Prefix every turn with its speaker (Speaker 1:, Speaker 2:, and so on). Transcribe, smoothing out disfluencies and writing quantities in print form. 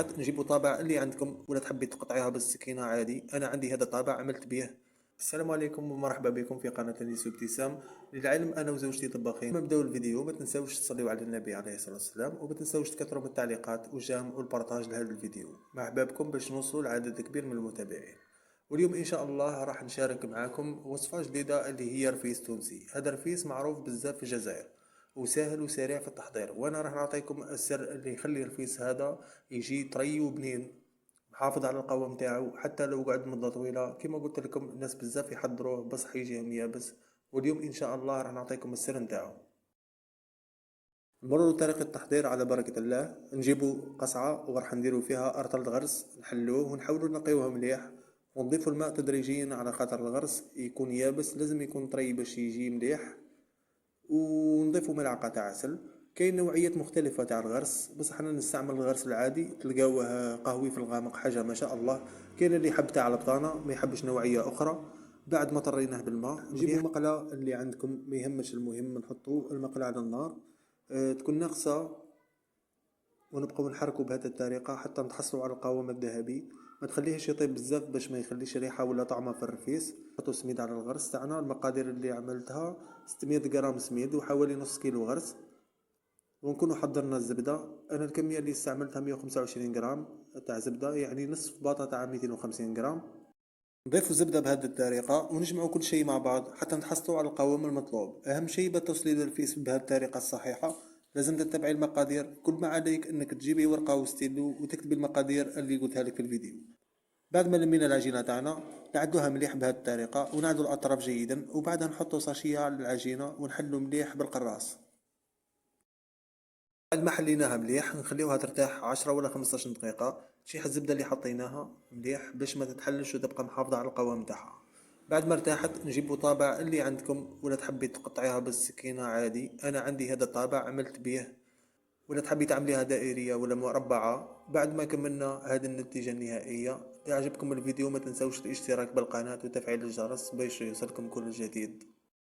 Speaker 1: نجيبوا طابع اللي عندكم، ولا تحبي تقطعيها بالسكينة عادي. أنا عندي هذا الطابع عملت به. السلام عليكم ومرحبا بكم في قناة أنيس ابتسام. للعلم أنا وزوجتي طباخين. قبل ما نبداو الفيديو ما تنساوش تصليوا على النبي عليه الصلاة والسلام، وما تنساوش تكثروا بالتعليقات وجام والبارطاج لهذا الفيديو مع أحبابكم باش نوصلوا لعدد كبير من المتابعين. واليوم إن شاء الله راح نشارك معكم وصفة جديدة اللي هي رفيس تونسي. هذا رفيس معروف بزاف في الجزائر وسهل وسريع في التحضير، وانا راح نعطيكم السر اللي يخلي الرفيس هذا يجي طري وبنين، محافظ على القوام تاعو حتى لو قعد مدة طويلة. كما قلت لكم الناس بزاف يحضروه بصح يجيهم يابس، واليوم ان شاء الله راح نعطيكم السر نتاعو. نمروا طريقة التحضير على بركة الله. نجيبوا قصعة وراح نديروا فيها أرطل الغرس، نحلوه ونحاولوا نقيوه مليح، ونضيفوا الماء تدريجيا على خاطر الغرس يكون يابس، لازم يكون طري باش يجي مليح. ونضيفوا ملعقة تاع عسل. كاين نوعيات مختلفة تاع الغرس، بصح حنا نستعمل الغرس العادي، تلقاوه قهوي في الغامق حاجة ما شاء الله. كاين اللي يحب تاع البطانة ما يحبش نوعية أخرى. بعد ما طريناه بالماء نجيبوا مقلة اللي عندكم ما يهمش، المهم نحطوا المقلة على النار تكون ناقصة، ونبقاو نحركو بهذه الطريقة حتى نتحصلوا على القوام الذهبي. ما تخليهش يطيب بزاف باش ما يخليش ريحة ولا طعمة في الرفيس. نحطو سميد على الغرس تاعنا. المقادير اللي عملتها 600 غرام سميد وحوالي نص كيلو غرس. ونكونوا حضرنا الزبدة. انا الكمية اللي استعملتها 125 غرام تاع زبدة، يعني نصف باطة تاع 250 غرام. نضيفوا الزبدة بهذه الطريقة ونجمعوا كل شيء مع بعض حتى نحصلوا على القوام المطلوب. أهم شيء بالتوصيل للرفيس بهذه الطريقة الصحيحة لازم تتبعي المقادير. كل ما عليك انك تجيبي ورقة وستيلو وتكتبي المقادير اللي قلتها لك في الفيديو. بعد ما لمينا العجينة تاعنا نعدوها مليح بهذه الطريقة ونعدو الأطراف جيدا، وبعدها نحطو ساشية على العجينة ونحلو مليح بالقراص. بعد ما حليناها مليح نخليوها ترتاح 10 ولا 15 دقيقة تشيح الزبدة اللي حطيناها مليح باش ما تتحلش وتبقى محافظة على القوام تاعها. بعد ما ارتاحت نجيبو طابع اللي عندكم، ولا تحبي تقطعيها بالسكينة عادي. انا عندي هذا الطابع عملت به، ولا تحبي تعمليها دائرية ولا مربعة. بعد ما كملنا هذه النتيجة النهائية. إذا عجبكم الفيديو ما تنسوش الاشتراك بالقناة وتفعيل الجرس باش يوصلكم كل جديد.